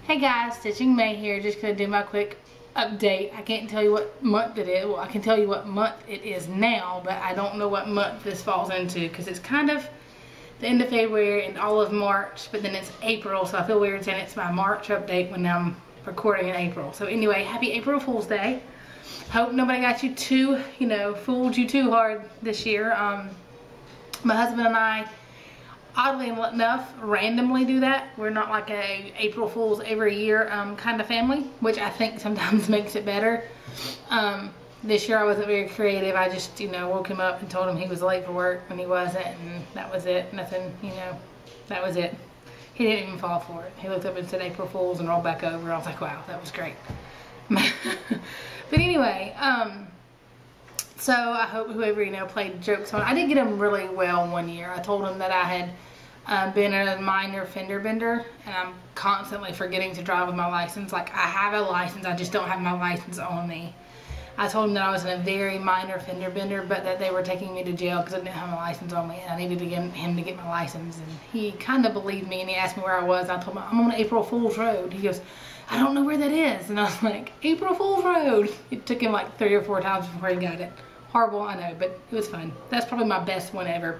Hey guys, Stitching May here. Just gonna do my quick update. I can't tell you what month it is. Well, I can tell you what month it is now, but I don't know what month this falls into because it's kind of the end of February and all of March, but then it's April, so I feel weird saying it's my March update when I'm recording in April. So anyway, happy April Fool's Day. Hope nobody got you too, fooled you too hard this year. My husband and I, oddly enough, randomly do that. We're not like a April Fool's every year kind of family, which I think sometimes makes it better. This year I wasn't very creative. I just, woke him up and told him he was late for work when he wasn't, and that was it. Nothing, that was it. He didn't even fall for it. He looked up and said April Fool's and rolled back over. I was like, wow, that was great. But anyway, so I hope whoever, played jokes on. I did get him really well one year. I told him that I had been a minor fender bender, and I'm constantly forgetting to drive with my license. Like, I have a license, I just don't have my license on me. I told him that I was in a very minor fender bender, but that they were taking me to jail because I didn't have my license on me, and I needed to get him to get my license. And he kind of believed me, and he asked me where I was. I told him, I'm on April Fool's Road. He goes, I don't know where that is. And I was like, April Fool's Road. It took him like 3 or 4 times before he got it. Horrible, I know, but it was fun. That's probably my best one ever.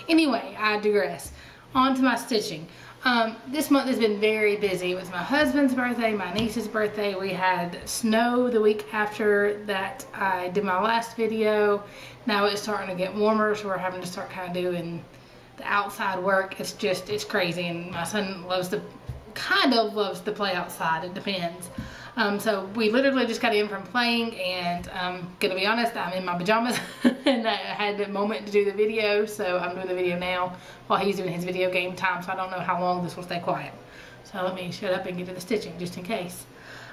Anyway, I digress. On to my stitching. This month has been very busy. It was my husband's birthday, my niece's birthday. We had snow the week after that I did my last video. Now it's starting to get warmer, so we're having to start kind of doing the outside work. It's crazy, and my son kind of loves to play outside. It depends. So we literally just got in from playing, and I'm gonna be honest, I'm in my pajamas and I had the moment to do the video, so I'm doing the video now while he's doing his video game time, so I don't know how long this will stay quiet. So let me shut up and get to the stitching just in case.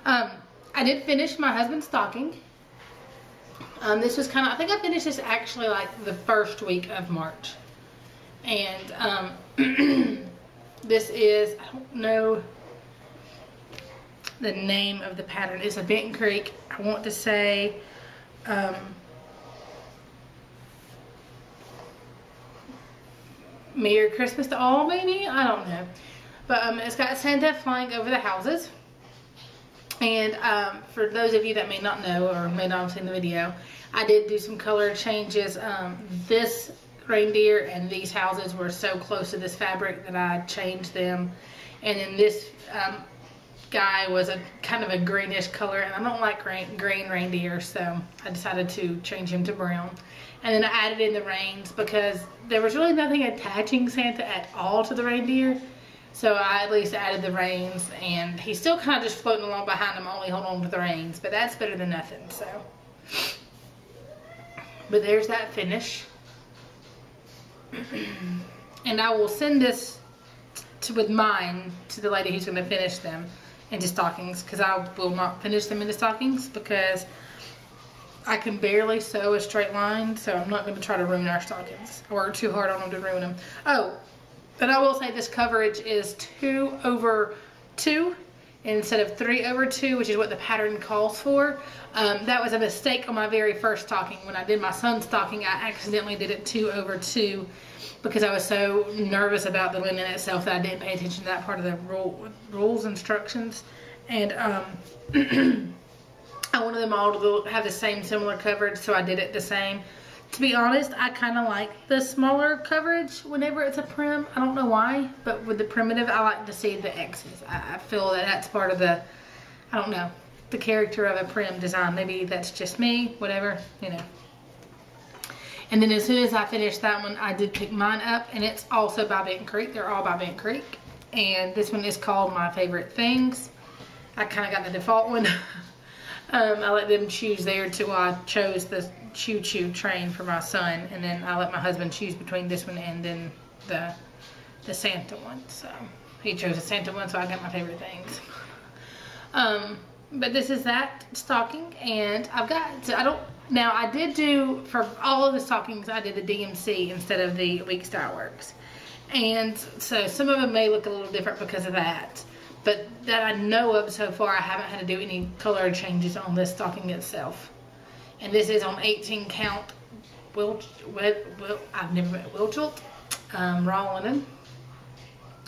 I did finish my husband's stocking. This was I think I finished this actually like the first week of March. And this is, I don't know the name of the pattern. It's a Benton Creek. I want to say Merry Christmas to all, maybe? I don't know. But it's got Santa flying over the houses. And for those of you that may not know or may not have seen the video, I did do some color changes. This reindeer and these houses were so close to this fabric that I changed them. And then this guy was a kind of a greenish color, and I don't like green reindeer, so I decided to change him to brown. And then I added in the reins because there was really nothing attaching Santa at all to the reindeer, so I at least added the reins, and he's still kind of just floating along behind him, only holding on to the reins, but that's better than nothing. So, but there's that finish. And I will send this with mine to the lady who's going to finish them into stockings, because I will not finish them into stockings because I can barely sew a straight line, so I'm not going to try to ruin our stockings. I worked too hard on them to ruin them. Oh, but I will say this coverage is 2/2 instead of 3/2, which is what the pattern calls for. That was a mistake on my very first stocking. When I did my son's stocking, I accidentally did it 2/2 because I was so nervous about the linen itself that I didn't pay attention to that part of the rules instructions. And I wanted them all to have the same similar coverage, so I did it the same. To be honest, I kind of like the smaller coverage whenever it's a prim. I don't know why, but with the primitive, I like to see the X's. I feel that that's part of the, I don't know, the character of a prim design. Maybe that's just me, whatever, And then as soon as I finished that one, I did pick mine up, and it's also by Benton Creek. They're all by Benton Creek. And this one is called My Favorite Things. I kind of got the default one. I let them choose there till I chose the Choo Choo train for my son, and then I let my husband choose between this one and then the Santa one. So he chose the Santa one, so I got My Favorite Things. But this is that stocking, and now I did do, for all of the stockings, I did the DMC instead of the Weeks Dye Works. And so some of them may look a little different because of that. But that I know of so far, I haven't had to do any color changes on this stocking itself. And this is on 18 count I've never met Wilchilt raw linen.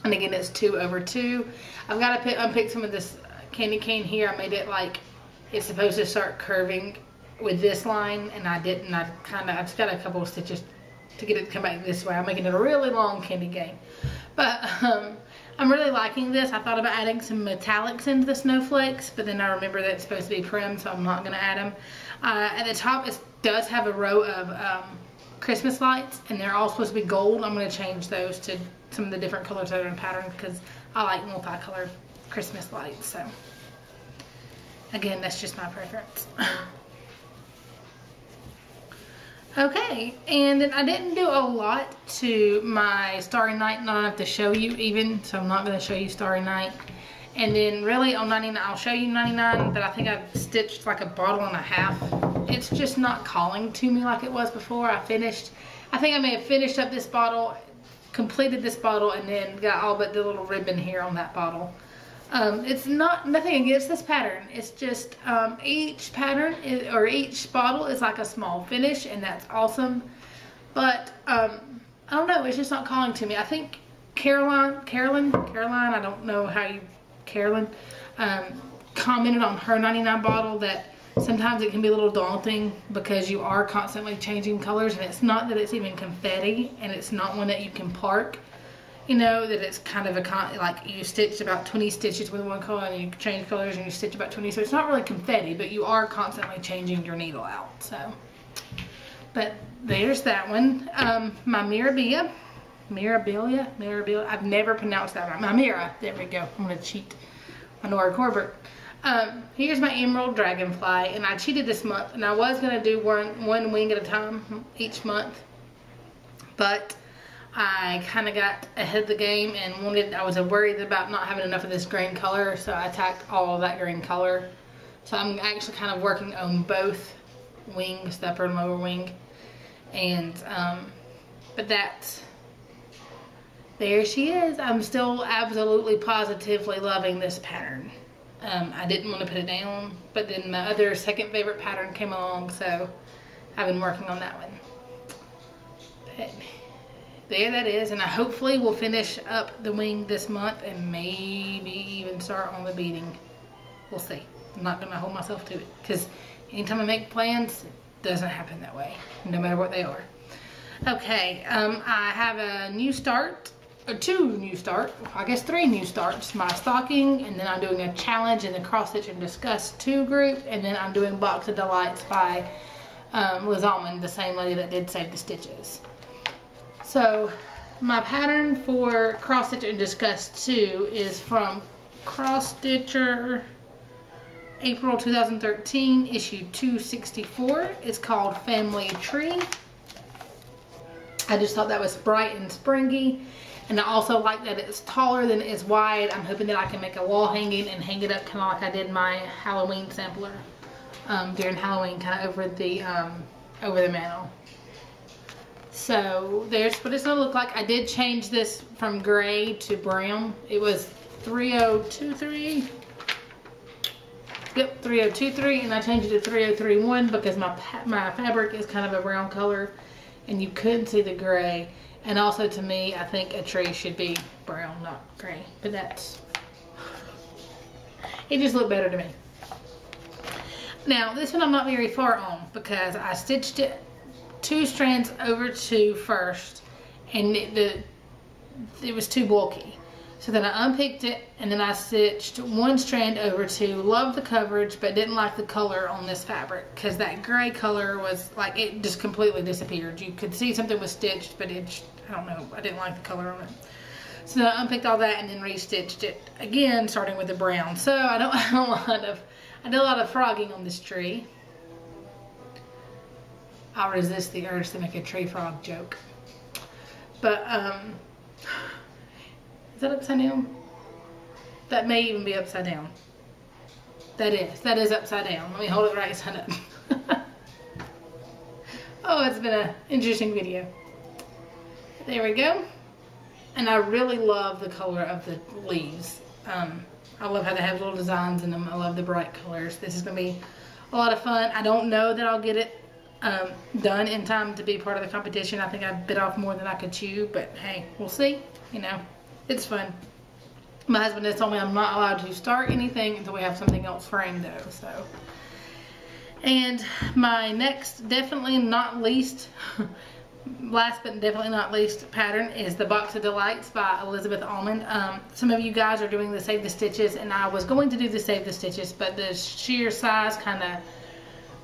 And again, it's 2/2. I've got to unpick some of this candy cane here. I made it like it's supposed to start curving with this line, and I didn't. I just got a couple of stitches to get it to come back this way. I'm making it a really long candy cane. But I'm really liking this. I thought about adding some metallics into the snowflakes, but then I remember that it's supposed to be prim, so I'm not going to add them. At the top, it does have a row of Christmas lights, and they're all supposed to be gold. I'm going to change those to some of the different colors that are in the pattern because I like multicolored Christmas lights. So again, that's just my preference. Okay, and then I didn't do a lot to my Starry Night, not enough to show you even, so I'm not going to show you Starry Night. And then really on 99, I'll show you 99, that I think I've stitched like a bottle and a half. It's just not calling to me like it was before. I think I may have finished up this bottle, completed this bottle, and then got all but the little ribbon here on that bottle. It's nothing against this pattern. It's just each pattern or each bottle is like a small finish, and that's awesome. But I don't know. It's just not calling to me. I think Caroline. I don't know how you. Carolyn commented on her 99 bottle that sometimes it can be a little daunting because you are constantly changing colors, and it's not that it's even confetti, and it's not one that you can park. You know, that it's kind of like you stitched about 20 stitches with one color and you change colors and you stitch about 20. So it's not really confetti, but you are constantly changing your needle out. So, but there's that one. My Mirabilia. I've never pronounced that right. My Mira. There we go. I'm going to cheat. I know our Corbett. Here's my Emerald Dragonfly, and I cheated this month, and I was going to do one wing at a time each month, but I kind of got ahead of the game and I was worried about not having enough of this green color, so I tacked all of that green color. So I'm actually kind of working on both wings, the upper and lower wing, and but there she is. I'm still absolutely positively loving this pattern. I didn't want to put it down, but then my other second favorite pattern came along, so I've been working on that one. But there that is, and I hopefully will finish up the wing this month and maybe even start on the beading. We'll see. I'm not going to hold myself to it because anytime I make plans, it doesn't happen that way, no matter what they are. Okay, I have a new start. Or 2 new starts, I guess 3 new starts. My stocking, and then I'm doing a challenge in the Cross Stitch and Discuss 2 group, and then I'm doing Box of Delights by Liz Almond, the same lady that did Save the Stitches. So my pattern for Cross Stitch and Discuss 2 is from Cross Stitcher April 2013, issue 264. It's called Family Tree. I just thought that was bright and springy. And I also like that it's taller than it is wide. I'm hoping that I can make a wall hanging and hang it up kind of like I did my Halloween sampler during Halloween, kind of over the mantle. So there's what it's going to look like. I did change this from gray to brown. It was 3023. Yep, 3023, and I changed it to 3031 because my fabric is kind of a brown color, and you couldn't see the gray. And also, to me, I think a tree should be brown, not gray. But it just looked better to me. Now, this one I'm not very far on because I stitched it 2 strands over to first, and it was too bulky. So then I unpicked it, and then I stitched 1 strand over to. Loved the coverage, but didn't like the color on this fabric because that gray color was like, it just completely disappeared. You could see something was stitched, but I don't know, I didn't like the color on it. So I unpicked all that and then restitched it again, starting with the brown. So I did a lot of frogging on this tree. I'll resist the urge to make a tree frog joke. But is that upside down? That may even be upside down. That is upside down. Let me hold it right side up. Oh, it's been an interesting video. There we go. And I really love the color of the leaves. I love how they have little designs in them. I love the bright colors. This is going to be a lot of fun. I don't know that I'll get it done in time to be part of the competition. I think I bit off more than I could chew, but hey, we'll see. You know, It's fun. My husband has told me I'm not allowed to start anything until we have something else framed though, so. And my next, definitely not least, last but definitely not least pattern is the Box of Delights by Elizabeth Almond. Some of you guys are doing the Save the Stitches, and I was going to do the Save the Stitches, but the sheer size kind of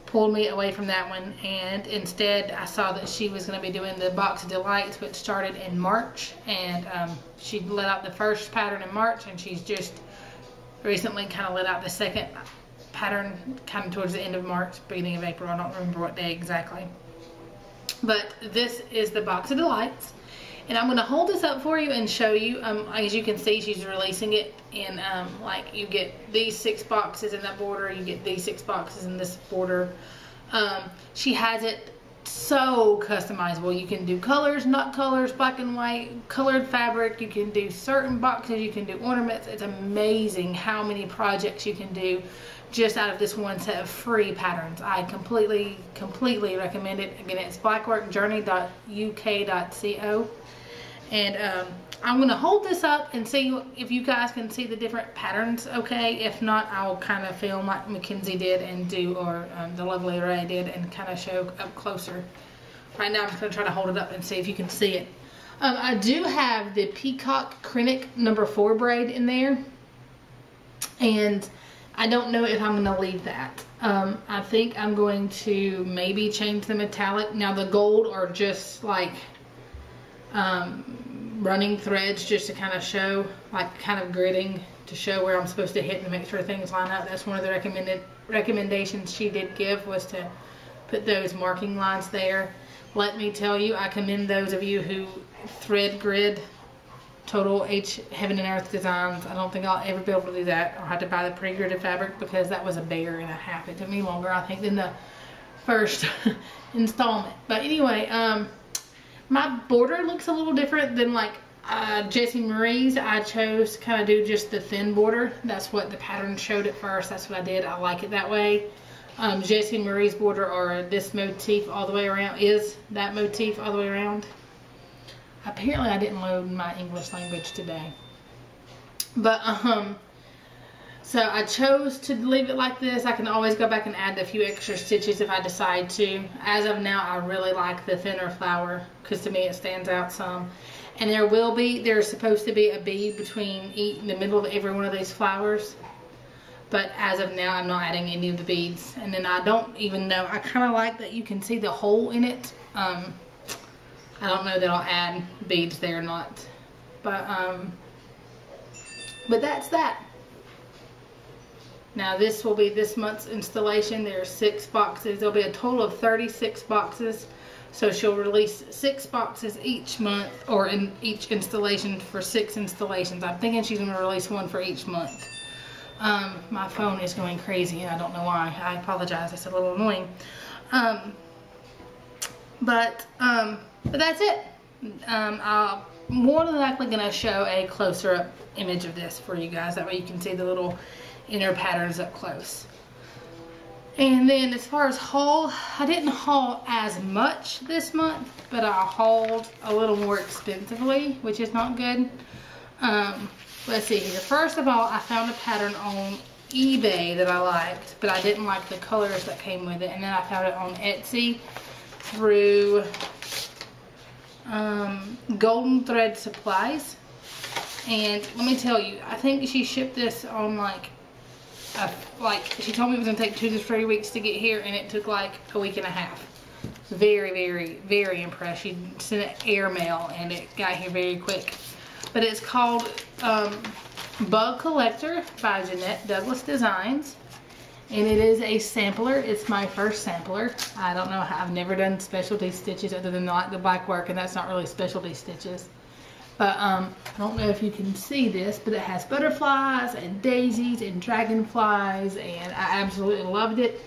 pulled me away from that one, and instead I saw that she was going to be doing the Box of Delights, which started in March, and she let out the first pattern in March, and she's just recently kind of let out the second pattern kind of towards the end of March, beginning of April. I don't remember what day exactly. But this is the Box of Delights, and I'm going to hold this up for you and show you. As you can see, she's releasing it in like you get these 6 boxes in that border, you get these 6 boxes in this border. She has it so customizable. You can do colors, not colors, black and white, colored fabric. You can do certain boxes, you can do ornaments. It's amazing how many projects you can do just out of this one set of free patterns. I completely recommend it. Again, it's blackworkjourney.uk.co, and I'm gonna hold this up and see if you guys can see the different patterns. Okay, if not, I'll kind of film like Mackenzie did and do, or the lovely Ray did, and kind of show up closer. Right now I'm just gonna try to hold it up and see if you can see it. I do have the Peacock Krennic number 4 braid in there, and I don't know if I'm going to leave that. I think I'm going to maybe change the metallic. Now the gold are just like running threads, just to kind of show, like kind of gridding to show where I'm supposed to hit and make sure things line up. That's one of the recommendations she did give, was to put those marking lines there. Let me tell you, I commend those of you who thread grid Total H Heaven and Earth Designs. I don't think I'll ever be able to do that. I'll have to buy the pre-gridded fabric, because that was a bear and a half. It took me longer, I think, than the first installment. But anyway, my border looks a little different than like Jessie Marie's. I chose to kind of do just the thin border. That's what the pattern showed at first. That's what I did. I like it that way. Jessie Marie's border, or this motif all the way around, is that motif all the way around. Apparently I didn't load my English language today. But, so I chose to leave it like this. I can always go back and add a few extra stitches if I decide to. As of now, I really like the thinner flower, because to me it stands out some. And there's supposed to be a bead between in the middle of every one of these flowers. But as of now, I'm not adding any of the beads. And then I don't even know, I kind of like that you can see the hole in it. I don't know that I'll add beads there or not, but that's that. Now this will be this month's installation. There are 6 boxes. There'll be a total of 36 boxes. So she'll release 6 boxes each month, or in each installation, for 6 installations. I'm thinking she's going to release one for each month. My phone is going crazy and I don't know why. I apologize. It's a little annoying. But that's it. I'm more than likely going to show a closer up image of this for you guys. That way you can see the little inner patterns up close. And then as far as haul, I didn't haul as much this month, but I hauled a little more expensively, which is not good. Let's see here. First of all, I found a pattern on eBay that I liked, but I didn't like the colors that came with it. And then I found it on Etsy through Golden Thread Supplies, and let me tell you, I think she shipped this on like she told me it was gonna take 2 to 3 weeks to get here, and it took like a week and a half. Very impressed. She sent it airmail and it got here very quick. But it's called Bug Collector by Jeanette Douglas Designs. And it is a sampler. It's my first sampler. I don't know how, I've never done specialty stitches other than like the black work, and that's not really specialty stitches. But I don't know if you can see this, but it has butterflies and daisies and dragonflies, and I absolutely loved it.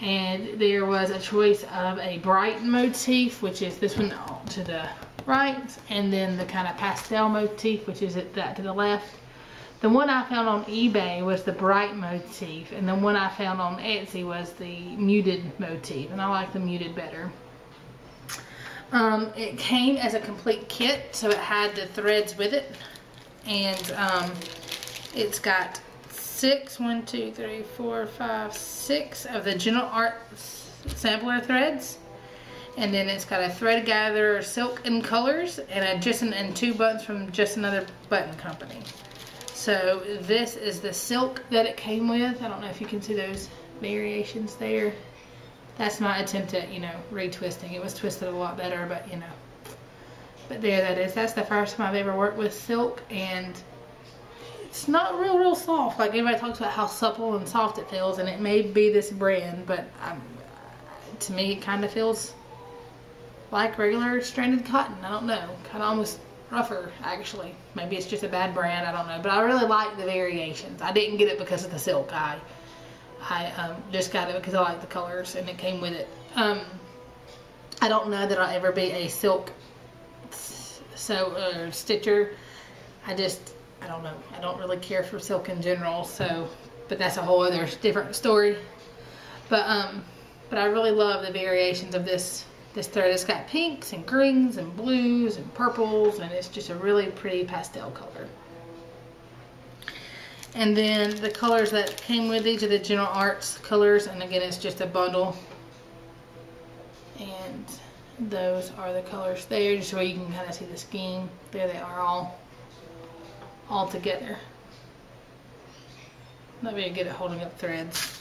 And there was a choice of a bright motif, which is this one to the right, and then the kind of pastel motif, which is that to the left. The one I found on eBay was the bright motif, and the one I found on Etsy was the muted motif, and I like the muted better. It came as a complete kit, so it had the threads with it, and it's got 6 of the Gentle Arts sampler threads, and then it's got a thread gather, silk and colors, and and 2 buttons from Just Another Button Company. So this is the silk that it came with. I don't know if you can see those variations there. That's my attempt at, you know, retwisting. It was twisted a lot better, but you know. But there that is. That's the first time I've ever worked with silk, and it's not real soft. Like everybody talks about how supple and soft it feels, and it may be this brand, but to me it kind of feels like regular stranded cotton. I don't know. Kind of almost rougher, actually. Maybe it's just a bad brand, I don't know. But I really like the variations. I didn't get it because of the silk. I just got it because I like the colors and it came with it. I don't know that I'll ever be a silk stitcher. I don't know. I don't really care for silk in general, so, but that's a whole other different story. But I really love the variations of this thread. It's got pinks and greens and blues and purples, and it's just a really pretty pastel color. And then the colors that came with these are the Gentle Arts colors, and again it's just a bundle. And those are the colors there, just so you can kind of see the scheme. There they are all together. Not very good at holding up threads.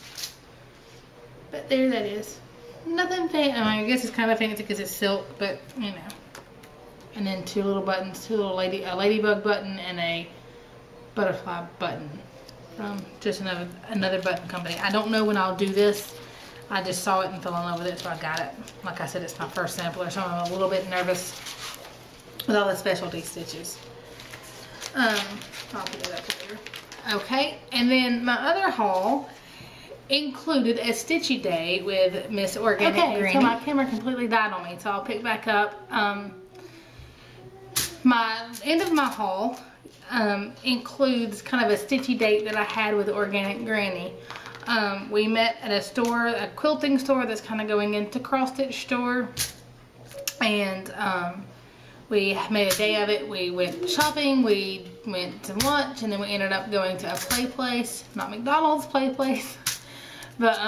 But there that is. Nothing fancy. I mean, I guess it's kind of fancy because it's silk, but you know. And then 2 little buttons, a ladybug button and a butterfly button from Just Another Button Company. I don't know when I'll do this. I just saw it and fell in love with it, so I got it. Like I said, it's my first sampler, so I'm a little bit nervous with all the specialty stitches. I'll put that up later. Okay, and then my other haul included a stitchy day with Miss Organic Granny. So my camera completely died on me, so I'll pick back up. My end of my haul includes kind of a stitchy date that I had with Organic Granny. We met at a store, a quilting store that's kind of going into cross stitch store, and we made a day of it. We went shopping, we went to lunch, and then we ended up going to a play place, not McDonald's, play place. But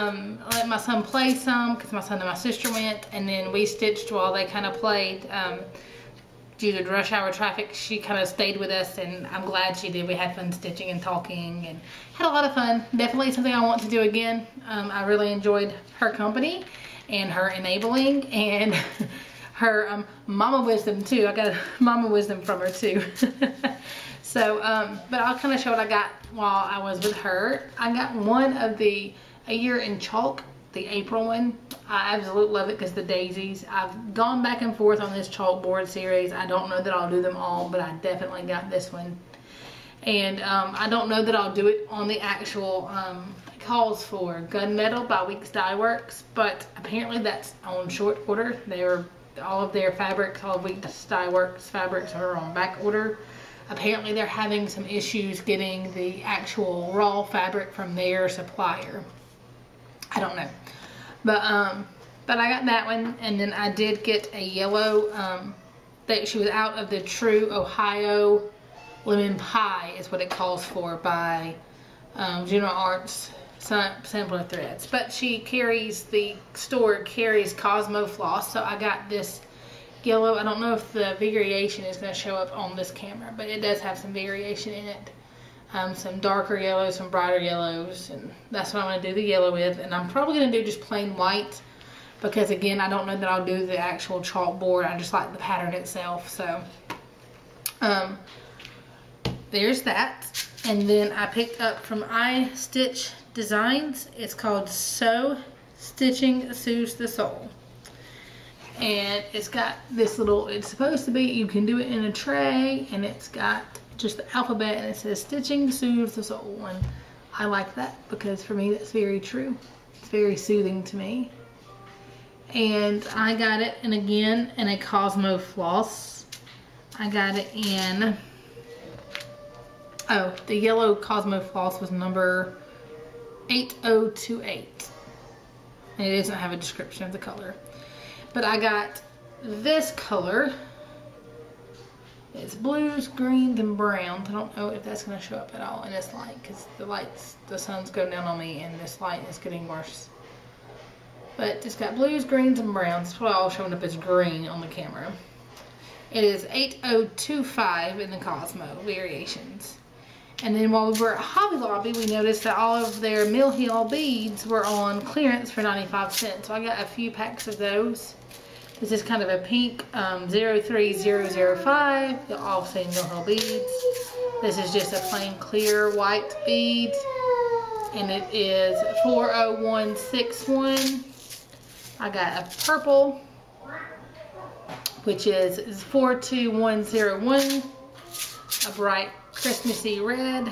let my son play some because my son and my sister went, and then we stitched while they kind of played. Due to rush hour traffic, she kind of stayed with us, and I'm glad she did. We had fun stitching and talking and had a lot of fun. Definitely something I want to do again. I really enjoyed her company and her enabling and her mama wisdom too. I got mama wisdom from her too. So, but I'll kind of show what I got while I was with her. I got one of the A Year in Chalk, the April one. I absolutely love it because the daisies. I've gone back and forth on this chalkboard series. I don't know that I'll do them all, but I definitely got this one. And I don't know that I'll do it on the actual, it calls for Gunmetal by Weeks Dye Works, but apparently that's on short order. All of their fabrics, all of Weeks Dye Works fabrics are on back order. Apparently they're having some issues getting the actual raw fabric from their supplier. I don't know. But I got that one, and then I did get a yellow, that she was out of the True Ohio Lemon Pie is what it calls for by Gentle Arts sampler threads. But the store carries Cosmo Floss, so I got this yellow. I don't know if the variation is going to show up on this camera, but it does have some variation in it. Some darker yellows, some brighter yellows, and that's what I'm going to do the yellow with. And I'm probably going to do just plain white because, again, I don't know that I'll do the actual chalkboard. I just like the pattern itself. So there's that. And then I picked up from iStitch Designs. It's called Sew Stitching Soothes the Soul. And it's got this little, it's supposed to be, you can do it in a tray, and it's got just the alphabet, and it says Stitching Soothes the Soul. And I like that because for me that's very true. It's very soothing to me. And I got it, and again, in a Cosmo Floss. I got it in, the yellow Cosmo Floss was number 8028. And it doesn't have a description of the color. But I got this color, It's blues, greens, and browns. I don't know if that's going to show up at all in this light because the sun's going down on me and this light is getting worse. But it's got blues, greens, and browns. It's all showing up as green on the camera. It is $8025 in the Cosmo variations. And then while we were at Hobby Lobby, we noticed that all of their Mill Hill beads were on clearance for 95 cents. So I got a few packs of those. This is kind of a pink 03005. You'll all see Mill Hill beads. This is just a plain clear white bead. And it is 40161. I got a purple, which is 42101. A bright Christmassy red,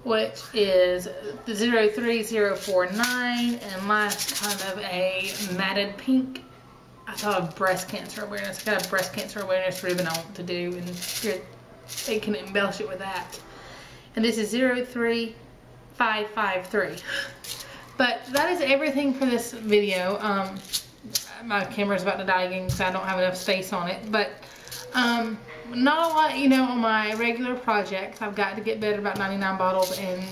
which is 03049. And last, kind of a matted pink. I thought of breast cancer awareness. I got a breast cancer awareness ribbon I want to do, and they can embellish it with that. And this is 03553. But that is everything for this video. My camera's about to die again because I don't have enough space on it. But not a lot, you know, on my regular projects. I've got to get better about 99 bottles and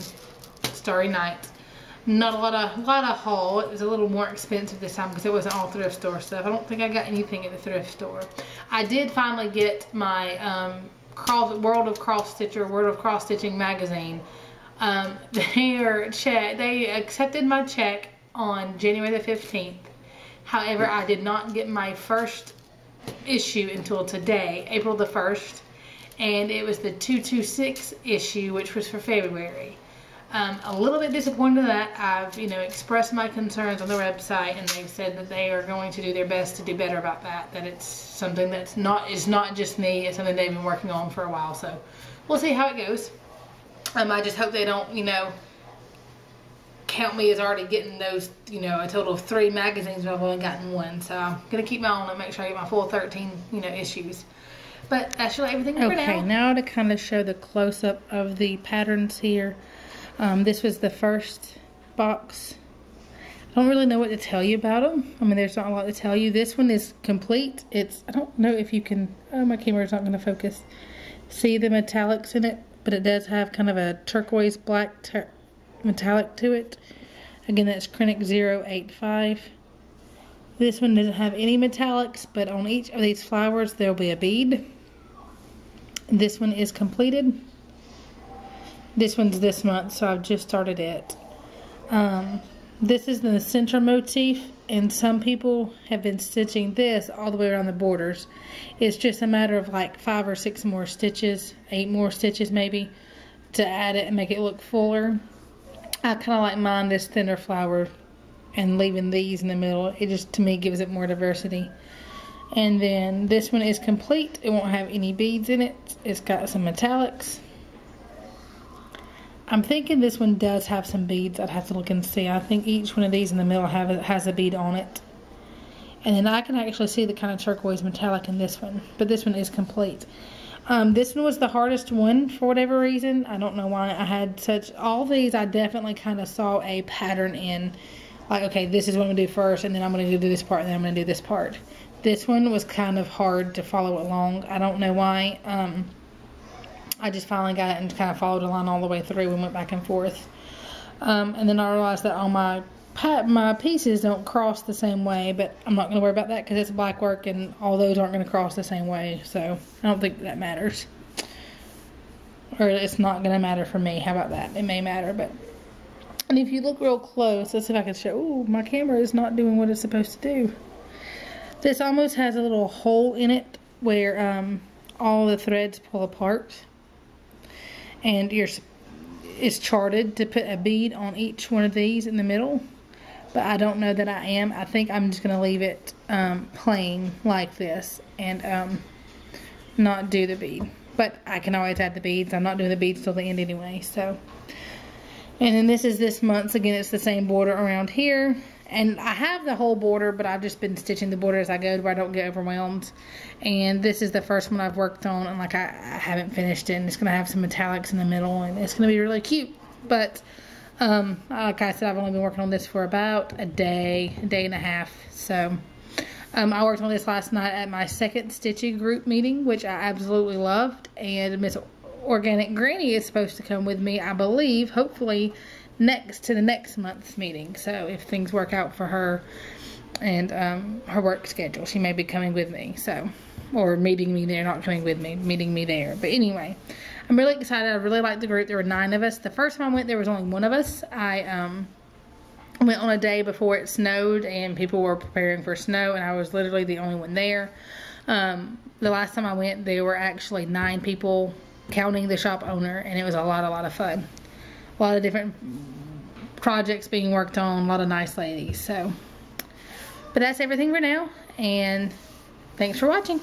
Starry Night. Not a lot of haul. It was a little more expensive this time because it wasn't all thrift store stuff. I don't think I got anything at the thrift store. I did finally get my World of Cross Stitching magazine. They accepted my check on January the 15th. However, I did not get my first issue until today, April the 1st. And it was the 226 issue, which was for February. A little bit disappointed in that. I've, you know, expressed my concerns on their website, and they've said that they are going to do their best to do better about that. That it's something that's not just me. It's something they've been working on for a while. So we'll see how it goes. I just hope they don't, you know, count me as already getting those, you know, a total of 3 magazines when I've only gotten 1. So I'm gonna keep my eye on and make sure I get my full 13, you know, issues. But that's really everything for now. Okay, now to kind of show the close-up of the patterns here. This was the first box. I don't really know what to tell you about them. I mean, there's not a lot to tell you. This one is complete. I don't know if you can, oh, my camera's not going to focus. See the metallics in it, but it does have kind of a turquoise black metallic to it. Again, that's Krennic 085. This one doesn't have any metallics, but on each of these flowers, there'll be a bead. This one is completed. This one's this month, so I've just started it. This is the center motif, and some people have been stitching this all the way around the borders. It's just a matter of like 5 or 6 more stitches, 8 more stitches maybe, to add it and make it look fuller. I kind of like mine this thinner flower and leaving these in the middle. It just, to me, gives it more diversity. And then this one is complete. It won't have any beads in it. It's got some metallics. I'm thinking this one does have some beads. I'd have to look and see. I think each one of these in the middle has a bead on it. And then I can actually see the kind of turquoise metallic in this one. But this one is complete. This one was the hardest one for whatever reason. I don't know why I had such... All these I definitely kind of saw a pattern in. Like, okay, this is what I'm going to do first. And then I'm going to do this part. And then I'm going to do this part. This one was kind of hard to follow along. I don't know why. I just finally got it and kind of followed the line all the way through and went back and forth. And then I realized that all my pieces don't cross the same way, but I'm not going to worry about that because it's black work and all those aren't going to cross the same way, so I don't think that matters. Or it's not going to matter for me. How about that? It may matter, but... And if you look real close, let's see if I can show... Ooh, my camera is not doing what it's supposed to do. This almost has a little hole in it where all the threads pull apart. And it's charted to put a bead on each one of these in the middle. But I don't know that I am. I think I'm just going to leave it plain like this. And not do the bead. But I can always add the beads. I'm not doing the beads till the end anyway. So. And then this is this month's. Again, it's the same border around here. And I have the whole border, but I've just been stitching the border as I go where I don't get overwhelmed. And this is the first one I've worked on, and like I haven't finished it. And it's going to have some metallics in the middle, and it's going to be really cute. But like I said, I've only been working on this for about a day and a half. So I worked on this last night at my second stitching group meeting, which I absolutely loved. And Miss Organic Granny is supposed to come with me, I believe, hopefully next to the next month's meeting. So if things work out for her and her work schedule, she may be coming with me. So, or meeting me there, not coming with me, meeting me there. But anyway, I'm really excited. I really liked the group. There were 9 of us. The first time I went, there was only 1 of us. I went on a day before it snowed and people were preparing for snow, and I was literally the only one there. The last time I went, there were actually 9 people counting the shop owner, and it was a lot of fun. A lot of different projects being worked on, a lot of nice ladies. So, but that's everything for now, and thanks for watching.